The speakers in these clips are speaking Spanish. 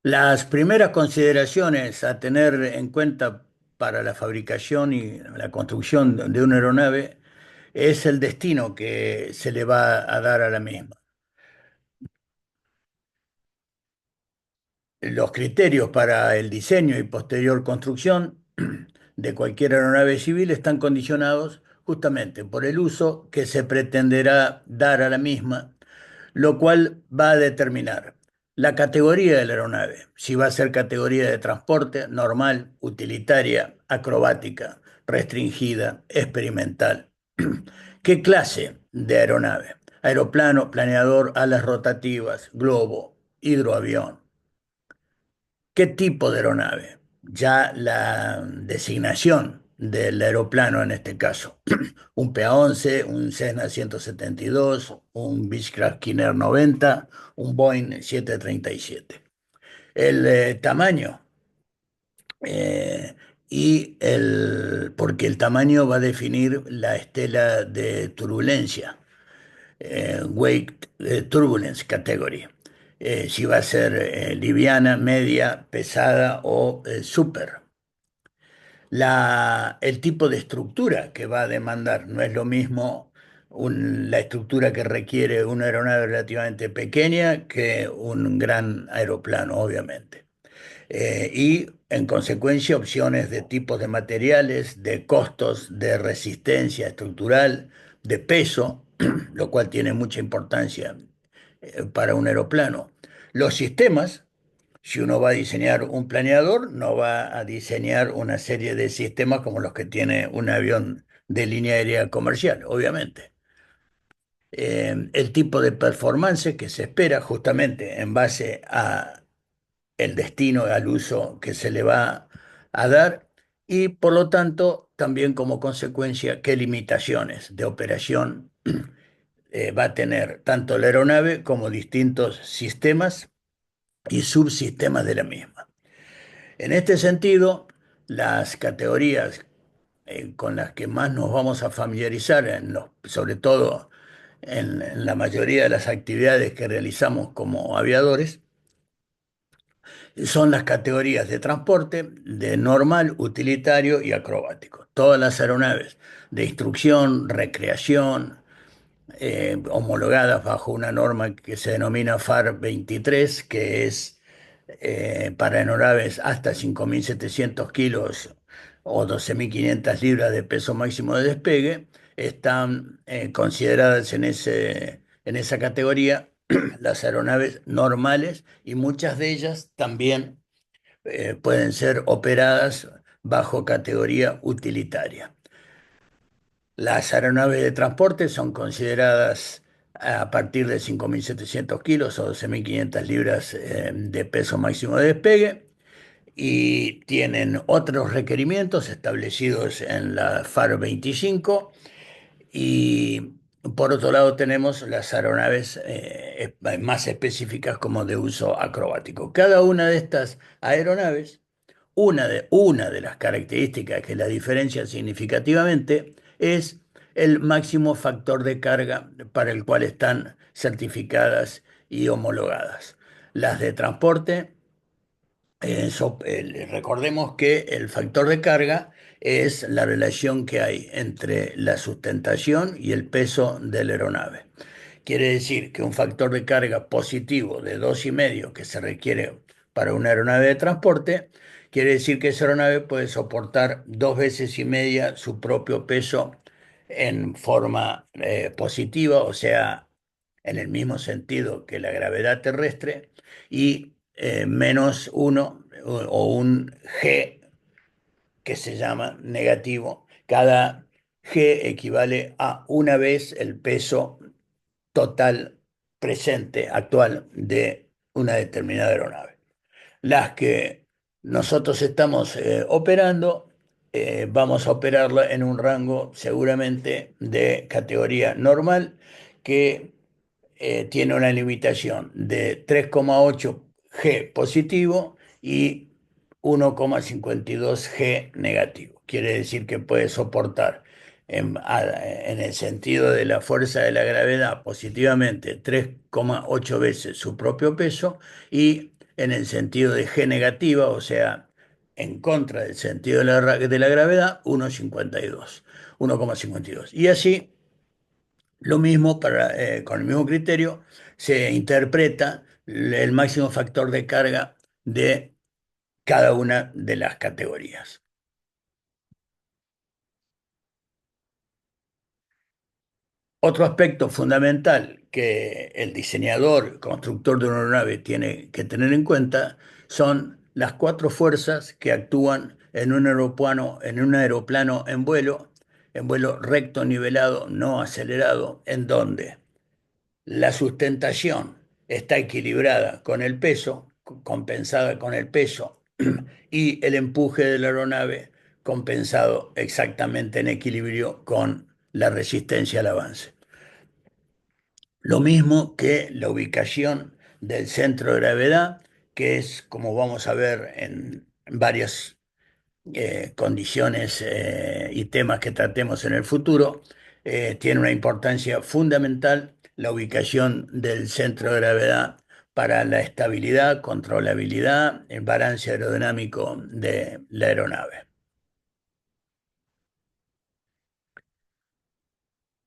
Las primeras consideraciones a tener en cuenta para la fabricación y la construcción de una aeronave es el destino que se le va a dar a la misma. Los criterios para el diseño y posterior construcción de cualquier aeronave civil están condicionados justamente por el uso que se pretenderá dar a la misma, lo cual va a determinar la categoría de la aeronave, si va a ser categoría de transporte, normal, utilitaria, acrobática, restringida, experimental. ¿Qué clase de aeronave? Aeroplano, planeador, alas rotativas, globo, hidroavión. ¿Qué tipo de aeronave? Ya la designación del aeroplano en este caso. Un PA-11, un Cessna 172, un Beechcraft King 90, un Boeing 737. El tamaño porque el tamaño va a definir la estela de turbulencia, Weight Turbulence Category. Si va a ser liviana, media, pesada o super. El tipo de estructura que va a demandar no es lo mismo la estructura que requiere una aeronave relativamente pequeña que un gran aeroplano, obviamente. Y en consecuencia opciones de tipos de materiales, de costos, de resistencia estructural, de peso, lo cual tiene mucha importancia para un aeroplano. Los sistemas, si uno va a diseñar un planeador, no va a diseñar una serie de sistemas como los que tiene un avión de línea aérea comercial, obviamente. El tipo de performance que se espera justamente en base a el destino, al uso que se le va a dar y por lo tanto también como consecuencia qué limitaciones de operación va a tener tanto la aeronave como distintos sistemas y subsistemas de la misma. En este sentido, las categorías con las que más nos vamos a familiarizar, sobre todo en la mayoría de las actividades que realizamos como aviadores, son las categorías de transporte, de normal, utilitario y acrobático. Todas las aeronaves de instrucción, recreación, homologadas bajo una norma que se denomina FAR 23, que es para aeronaves hasta 5.700 kilos o 12.500 libras de peso máximo de despegue, están consideradas en esa categoría las aeronaves normales y muchas de ellas también pueden ser operadas bajo categoría utilitaria. Las aeronaves de transporte son consideradas a partir de 5.700 kilos o 12.500 libras de peso máximo de despegue y tienen otros requerimientos establecidos en la FAR 25 y por otro lado tenemos las aeronaves más específicas como de uso acrobático. Cada una de estas aeronaves, una de las características que la diferencia significativamente es el máximo factor de carga para el cual están certificadas y homologadas. Las de transporte recordemos que el factor de carga es la relación que hay entre la sustentación y el peso de la aeronave. Quiere decir que un factor de carga positivo de 2,5 que se requiere para una aeronave de transporte, quiere decir que esa aeronave puede soportar 2,5 veces su propio peso en forma positiva, o sea, en el mismo sentido que la gravedad terrestre, y menos uno o un G que se llama negativo. Cada G equivale a una vez el peso total presente, actual, de una determinada aeronave. Las que nosotros estamos operando, vamos a operarla en un rango seguramente de categoría normal que tiene una limitación de 3,8 G positivo y 1,52 G negativo. Quiere decir que puede soportar en el sentido de la fuerza de la gravedad positivamente 3,8 veces su propio peso y en el sentido de G negativa, o sea, en contra del sentido de de la gravedad, 1,52, 1,52. Y así, lo mismo con el mismo criterio, se interpreta el máximo factor de carga de cada una de las categorías. Otro aspecto fundamental que el diseñador, constructor de una aeronave tiene que tener en cuenta son las cuatro fuerzas que actúan en un aeroplano en vuelo recto, nivelado, no acelerado, en donde la sustentación está equilibrada con el peso, compensada con el peso, y el empuje de la aeronave compensado exactamente en equilibrio con la resistencia al avance. Lo mismo que la ubicación del centro de gravedad, que es, como vamos a ver en varias condiciones y temas que tratemos en el futuro, tiene una importancia fundamental la ubicación del centro de gravedad para la estabilidad, controlabilidad, el balance aerodinámico de la aeronave.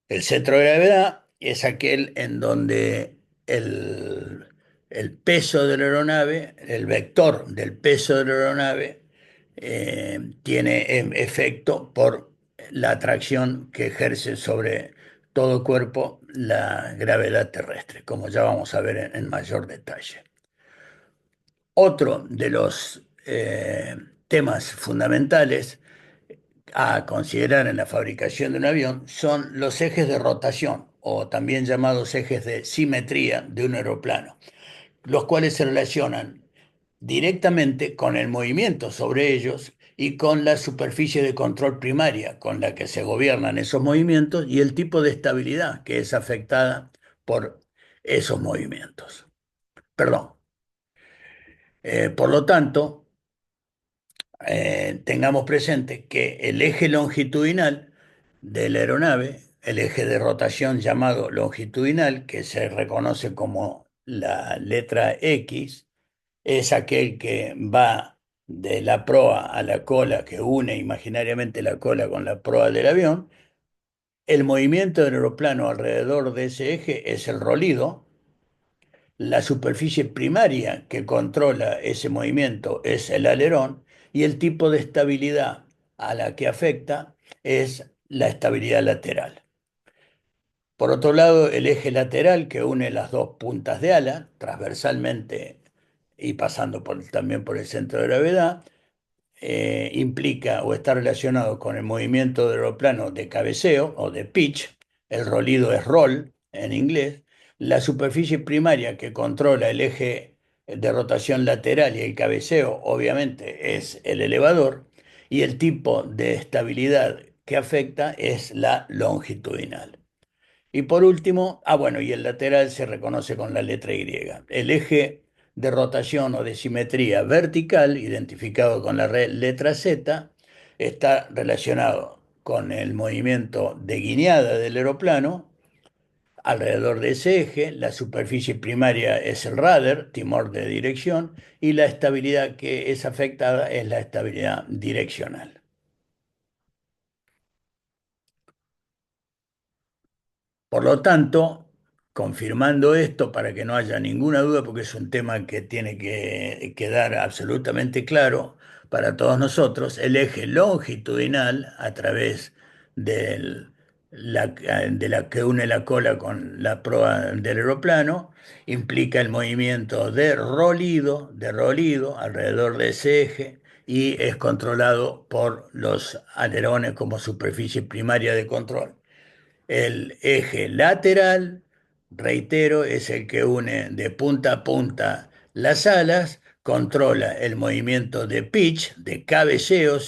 El centro de gravedad es aquel en donde el, el peso de la aeronave, el vector del peso de la aeronave, tiene efecto por la atracción que ejerce sobre todo cuerpo la gravedad terrestre, como ya vamos a ver en mayor detalle. Otro de los temas fundamentales a considerar en la fabricación de un avión son los ejes de rotación, o también llamados ejes de simetría de un aeroplano, los cuales se relacionan directamente con el movimiento sobre ellos y con la superficie de control primaria con la que se gobiernan esos movimientos y el tipo de estabilidad que es afectada por esos movimientos. Perdón. Por lo tanto, tengamos presente que el eje longitudinal de la aeronave, el eje de rotación llamado longitudinal, que se reconoce como la letra X, es aquel que va de la proa a la cola, que une imaginariamente la cola con la proa del avión. El movimiento del aeroplano alrededor de ese eje es el rolido. La superficie primaria que controla ese movimiento es el alerón y el tipo de estabilidad a la que afecta es la estabilidad lateral. Por otro lado, el eje lateral que une las dos puntas de ala, transversalmente y pasando también por el centro de gravedad, implica o está relacionado con el movimiento del aeroplano de cabeceo o de pitch, el rolido es roll en inglés, la superficie primaria que controla el eje de rotación lateral y el cabeceo obviamente es el elevador y el tipo de estabilidad que afecta es la longitudinal. Y por último, bueno, y el lateral se reconoce con la letra Y. El eje de rotación o de simetría vertical, identificado con la letra Z, está relacionado con el movimiento de guiñada del aeroplano alrededor de ese eje. La superficie primaria es el rudder, timón de dirección, y la estabilidad que es afectada es la estabilidad direccional. Por lo tanto, confirmando esto para que no haya ninguna duda, porque es un tema que tiene que quedar absolutamente claro para todos nosotros, el eje longitudinal a través del- de la que une la cola con la proa del aeroplano implica el movimiento de rolido alrededor de ese eje y es controlado por los alerones como superficie primaria de control. El eje lateral, reitero, es el que une de punta a punta las alas, controla el movimiento de pitch, de cabeceo,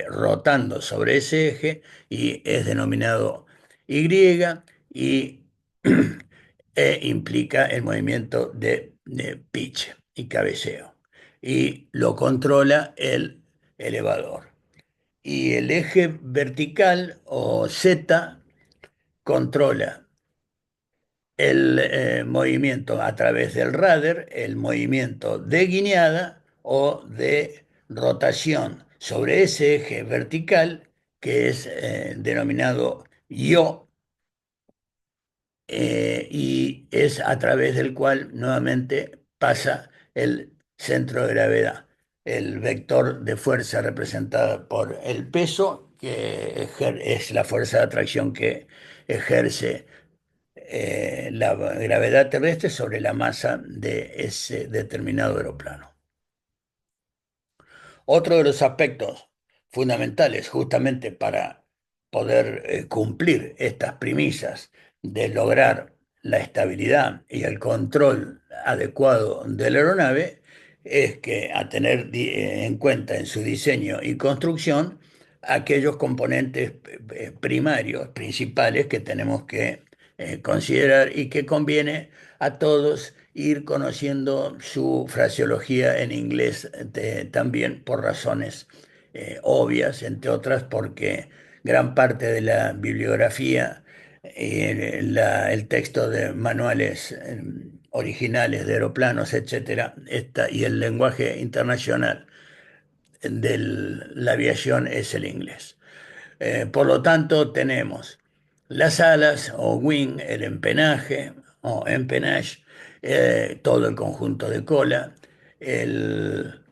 rotando sobre ese eje, y es denominado Y, y implica el movimiento de pitch y cabeceo. Y lo controla el elevador. Y el eje vertical o Z controla el movimiento a través del rudder, el movimiento de guiñada o de rotación sobre ese eje vertical que es denominado yaw, y es a través del cual nuevamente pasa el centro de gravedad, el vector de fuerza representada por el peso, que es la fuerza de atracción que ejerce la gravedad terrestre sobre la masa de ese determinado aeroplano. Otro de los aspectos fundamentales justamente para poder cumplir estas premisas de lograr la estabilidad y el control adecuado de la aeronave es que a tener en cuenta en su diseño y construcción aquellos componentes primarios, principales que tenemos que considerar y que conviene a todos ir conociendo su fraseología en inglés también por razones obvias, entre otras porque gran parte de la bibliografía, el texto de manuales originales de aeroplanos, etcétera, y el lenguaje internacional de la aviación es el inglés. Por lo tanto, tenemos las alas o wing, el empenaje o empennage, todo el conjunto de cola, el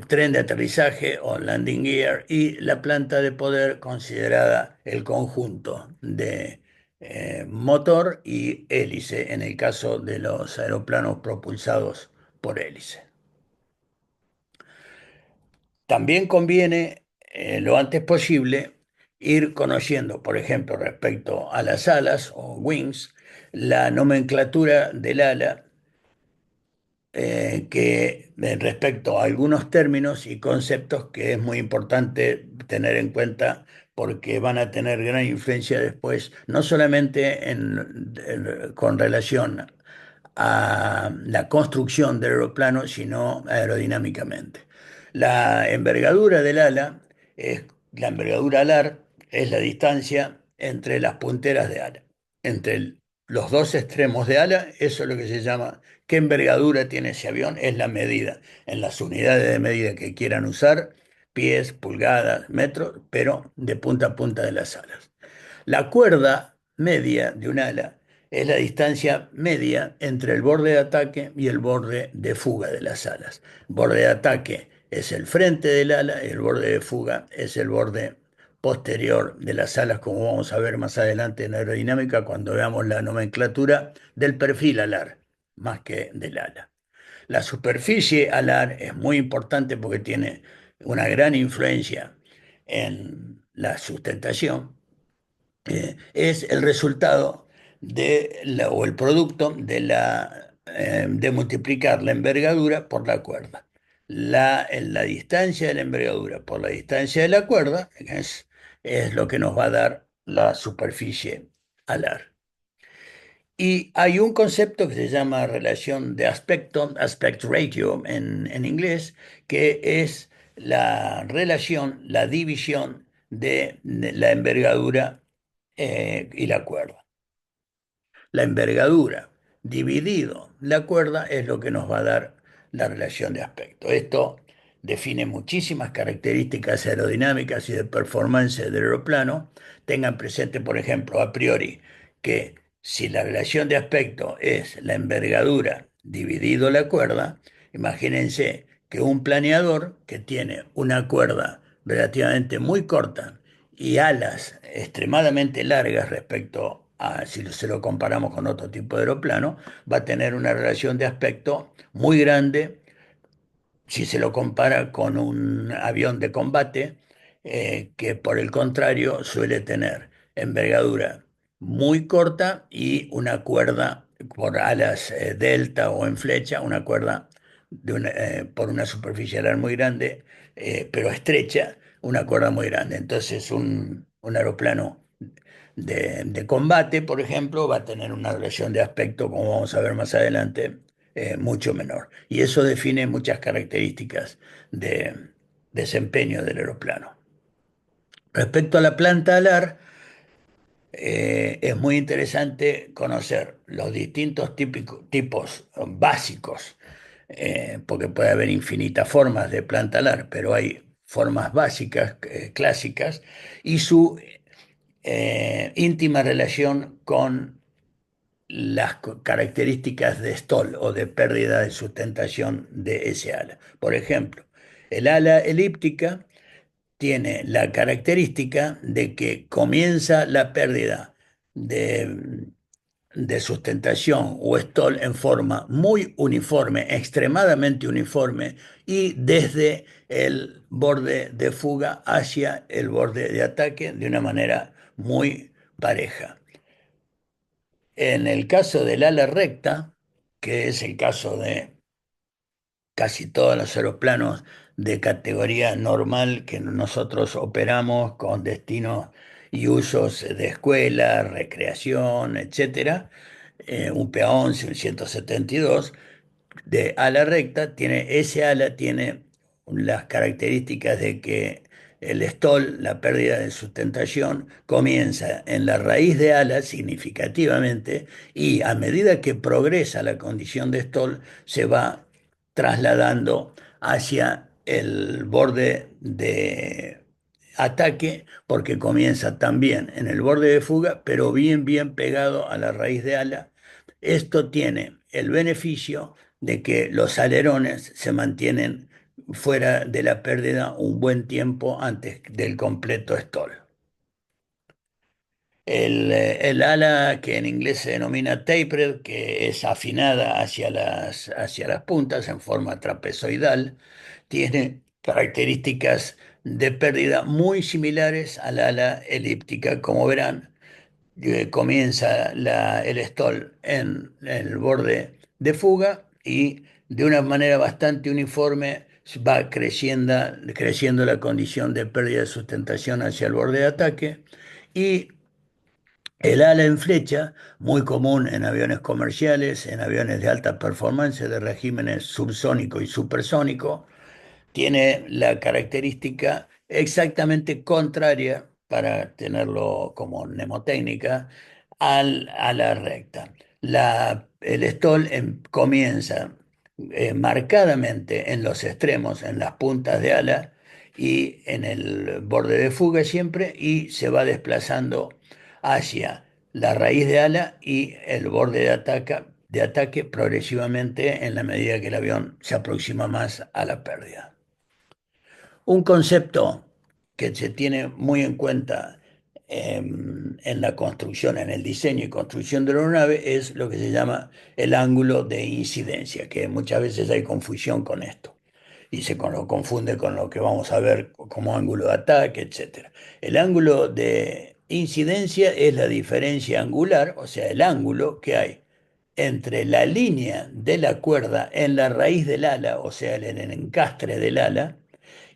tren de aterrizaje o landing gear y la planta de poder considerada el conjunto de motor y hélice en el caso de los aeroplanos propulsados por hélice. También conviene, lo antes posible, ir conociendo, por ejemplo, respecto a las alas o wings, la nomenclatura del ala, que respecto a algunos términos y conceptos que es muy importante tener en cuenta porque van a tener gran influencia después, no solamente con relación a la construcción del aeroplano, sino aerodinámicamente. La envergadura del ala la envergadura alar es la distancia entre las punteras de ala, entre los dos extremos de ala, eso es lo que se llama qué envergadura tiene ese avión, es la medida, en las unidades de medida que quieran usar, pies, pulgadas, metros, pero de punta a punta de las alas. La cuerda media de un ala es la distancia media entre el borde de ataque y el borde de fuga de las alas. El borde de ataque es el frente del ala y el borde de fuga es el borde posterior de las alas, como vamos a ver más adelante en aerodinámica cuando veamos la nomenclatura del perfil alar, más que del ala. La superficie alar es muy importante porque tiene una gran influencia en la sustentación. Es el resultado o el producto de multiplicar la envergadura por la cuerda. La distancia de la envergadura por la distancia de la cuerda es lo que nos va a dar la superficie alar. Y hay un concepto que se llama relación de aspecto, aspect ratio en inglés, que es la relación, la división de la envergadura y la cuerda. La envergadura dividido la cuerda es lo que nos va a dar la relación de aspecto. Esto define muchísimas características aerodinámicas y de performance del aeroplano. Tengan presente, por ejemplo, a priori, que si la relación de aspecto es la envergadura dividido la cuerda, imagínense que un planeador que tiene una cuerda relativamente muy corta y alas extremadamente largas respecto a si se lo comparamos con otro tipo de aeroplano, va a tener una relación de aspecto muy grande si se lo compara con un avión de combate, que por el contrario suele tener envergadura muy corta y una cuerda por alas delta o en flecha, una cuerda por una superficie alar muy grande, pero estrecha, una cuerda muy grande. Entonces un aeroplano de combate, por ejemplo, va a tener una relación de aspecto, como vamos a ver más adelante, mucho menor. Y eso define muchas características de desempeño del aeroplano. Respecto a la planta alar, es muy interesante conocer los distintos tipos básicos, porque puede haber infinitas formas de planta alar, pero hay formas básicas, clásicas, y su íntima relación con las características de stall o de pérdida de sustentación de ese ala. Por ejemplo, el ala elíptica tiene la característica de que comienza la pérdida de, de sustentación o stall en forma muy uniforme, extremadamente uniforme, y desde el borde de fuga hacia el borde de ataque de una manera muy pareja. En el caso del ala recta, que es el caso de casi todos los aeroplanos de categoría normal que nosotros operamos con destinos y usos de escuela, recreación, etcétera, un PA-11, un 172, de ala recta, ese ala tiene las características de que el stall, la pérdida de sustentación, comienza en la raíz de ala significativamente y a medida que progresa la condición de stall se va trasladando hacia el borde de ataque porque comienza también en el borde de fuga, pero bien pegado a la raíz de ala. Esto tiene el beneficio de que los alerones se mantienen fuera de la pérdida un buen tiempo antes del completo stall. El ala que en inglés se denomina tapered, que es afinada hacia las puntas en forma trapezoidal, tiene características de pérdida muy similares al ala elíptica. Como verán, comienza el stall en el borde de fuga y de una manera bastante uniforme va creciendo la condición de pérdida de sustentación hacia el borde de ataque y el ala en flecha, muy común en aviones comerciales, en aviones de alta performance de regímenes subsónico y supersónico, tiene la característica exactamente contraria, para tenerlo como mnemotécnica, a la recta. El stall comienza marcadamente en los extremos, en las puntas de ala y en el borde de fuga siempre, y se va desplazando hacia la raíz de ala y el borde de ataque progresivamente en la medida que el avión se aproxima más a la pérdida. Un concepto que se tiene muy en cuenta en la construcción, en el diseño y construcción de la aeronave es lo que se llama el ángulo de incidencia, que muchas veces hay confusión con esto y lo confunde con lo que vamos a ver como ángulo de ataque, etcétera. El ángulo de incidencia es la diferencia angular, o sea, el ángulo que hay entre la línea de la cuerda en la raíz del ala, o sea, en el encastre del ala,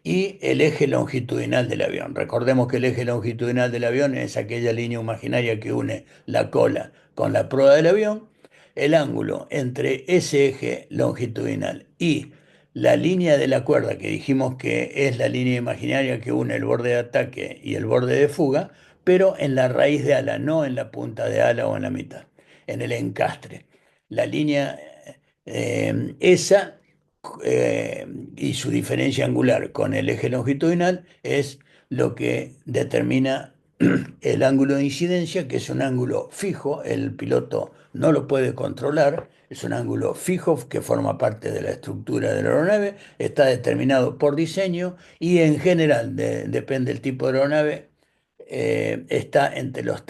y el eje longitudinal del avión. Recordemos que el eje longitudinal del avión es aquella línea imaginaria que une la cola con la proa del avión. El ángulo entre ese eje longitudinal y la línea de la cuerda, que dijimos que es la línea imaginaria que une el borde de ataque y el borde de fuga, pero en la raíz de ala, no en la punta de ala o en la mitad, en el encastre. La línea esa eh, y su diferencia angular con el eje longitudinal es lo que determina el ángulo de incidencia, que es un ángulo fijo, el piloto no lo puede controlar, es un ángulo fijo que forma parte de la estructura de la aeronave, está determinado por diseño y en general, depende del tipo de aeronave, está entre los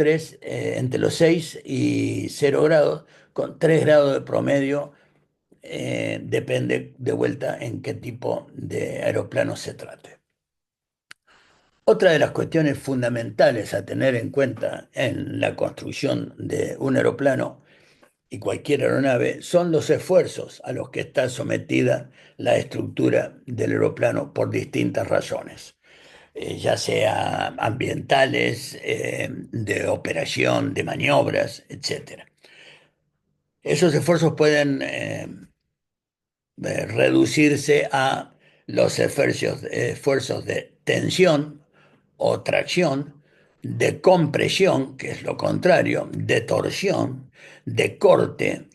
6 y 0 grados, con 3 grados de promedio, depende de vuelta en qué tipo de aeroplano se trate. Otra de las cuestiones fundamentales a tener en cuenta en la construcción de un aeroplano y cualquier aeronave son los esfuerzos a los que está sometida la estructura del aeroplano por distintas razones, ya sea ambientales, de operación, de maniobras, etcétera. Esos esfuerzos pueden reducirse a los esfuerzos de tensión o tracción, de compresión, que es lo contrario, de torsión, de corte,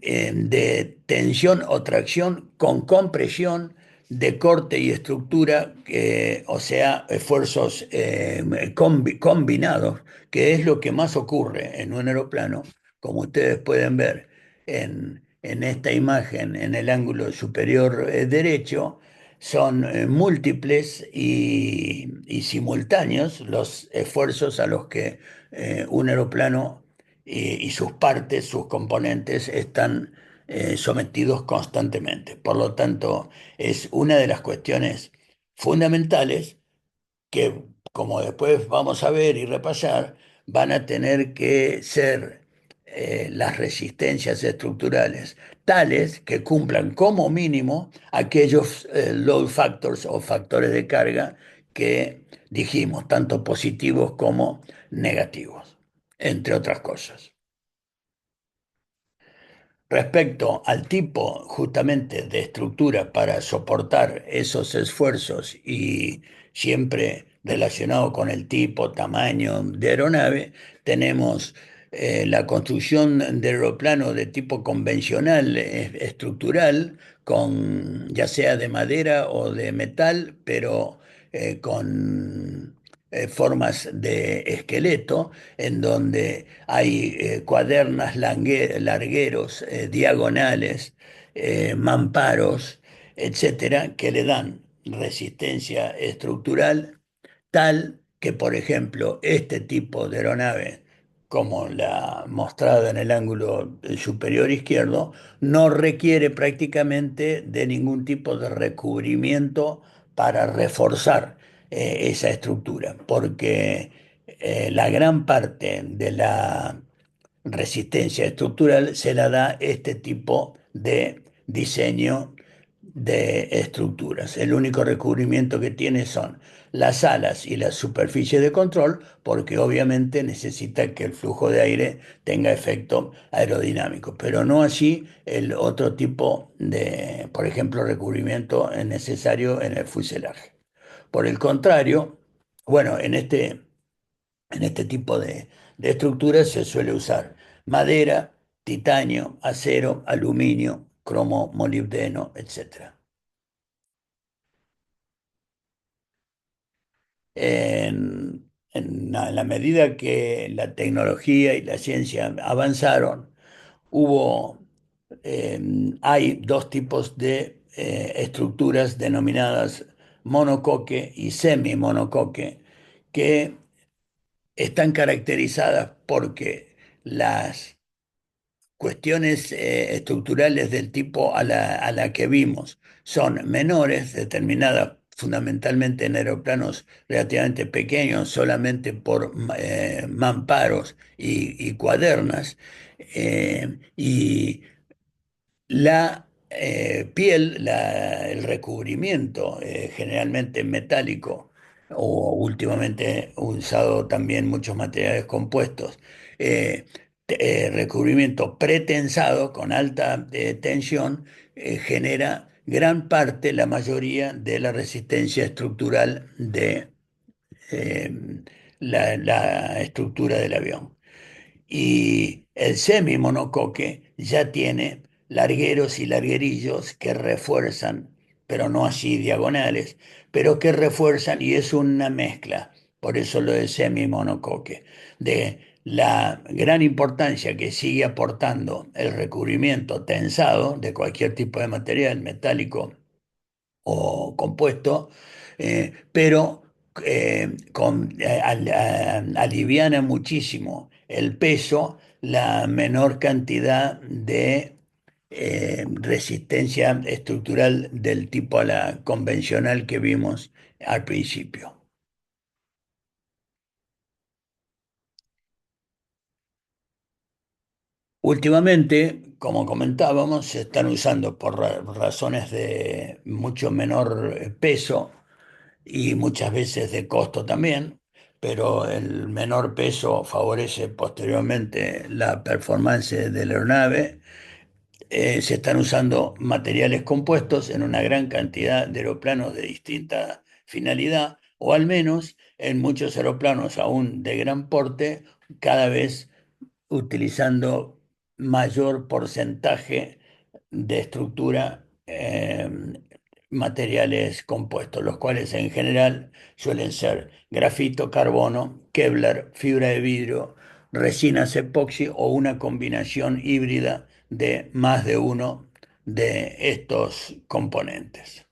de tensión o tracción con compresión, de corte y estructura, o sea, esfuerzos combinados, que es lo que más ocurre en un aeroplano, como ustedes pueden ver en esta imagen en el ángulo superior derecho. Son múltiples y simultáneos los esfuerzos a los que un aeroplano y sus partes, sus componentes, están sometidos constantemente. Por lo tanto, es una de las cuestiones fundamentales que, como después vamos a ver y repasar, van a tener que ser las resistencias estructurales tales que cumplan como mínimo aquellos load factors o factores de carga que dijimos, tanto positivos como negativos, entre otras cosas. Respecto al tipo justamente de estructura para soportar esos esfuerzos y siempre relacionado con el tipo, tamaño de aeronave, tenemos la construcción de aeroplano de tipo convencional, estructural, con ya sea de madera o de metal, pero con formas de esqueleto, en donde hay cuadernas, largueros, diagonales, mamparos, etcétera, que le dan resistencia estructural tal que, por ejemplo, este tipo de aeronave, como la mostrada en el ángulo superior izquierdo, no requiere prácticamente de ningún tipo de recubrimiento para reforzar esa estructura, porque la gran parte de la resistencia estructural se la da este tipo de diseño de estructuras. El único recubrimiento que tiene son las alas y la superficie de control, porque obviamente necesita que el flujo de aire tenga efecto aerodinámico, pero no así el otro tipo de, por ejemplo, recubrimiento necesario en el fuselaje. Por el contrario, bueno, en este tipo de estructuras se suele usar madera, titanio, acero, aluminio, cromo, molibdeno, etcétera. En la medida que la tecnología y la ciencia avanzaron, hubo, eh, hay dos tipos de estructuras denominadas monocoque y semimonocoque, que están caracterizadas porque las cuestiones estructurales del tipo a la que vimos son menores, determinadas fundamentalmente en aeroplanos relativamente pequeños, solamente por mamparos y cuadernas, y la piel, el recubrimiento, generalmente metálico o últimamente usado también muchos materiales compuestos, eh, recubrimiento pretensado con alta tensión, genera gran parte, la mayoría de la resistencia estructural de eh, la estructura del avión. Y el semimonocoque ya tiene largueros y larguerillos que refuerzan, pero no así diagonales, pero que refuerzan y es una mezcla, por eso lo de semimonocoque, de la gran importancia que sigue aportando el recubrimiento tensado de cualquier tipo de material metálico o compuesto, pero aliviana muchísimo el peso, la menor cantidad de resistencia estructural del tipo a la convencional que vimos al principio. Últimamente, como comentábamos, se están usando por razones de mucho menor peso y muchas veces de costo también, pero el menor peso favorece posteriormente la performance de la aeronave. Se están usando materiales compuestos en una gran cantidad de aeroplanos de distinta finalidad, o al menos en muchos aeroplanos aún de gran porte, cada vez utilizando mayor porcentaje de estructura materiales compuestos, los cuales en general suelen ser grafito, carbono, Kevlar, fibra de vidrio, resinas epoxi o una combinación híbrida de más de uno de estos componentes.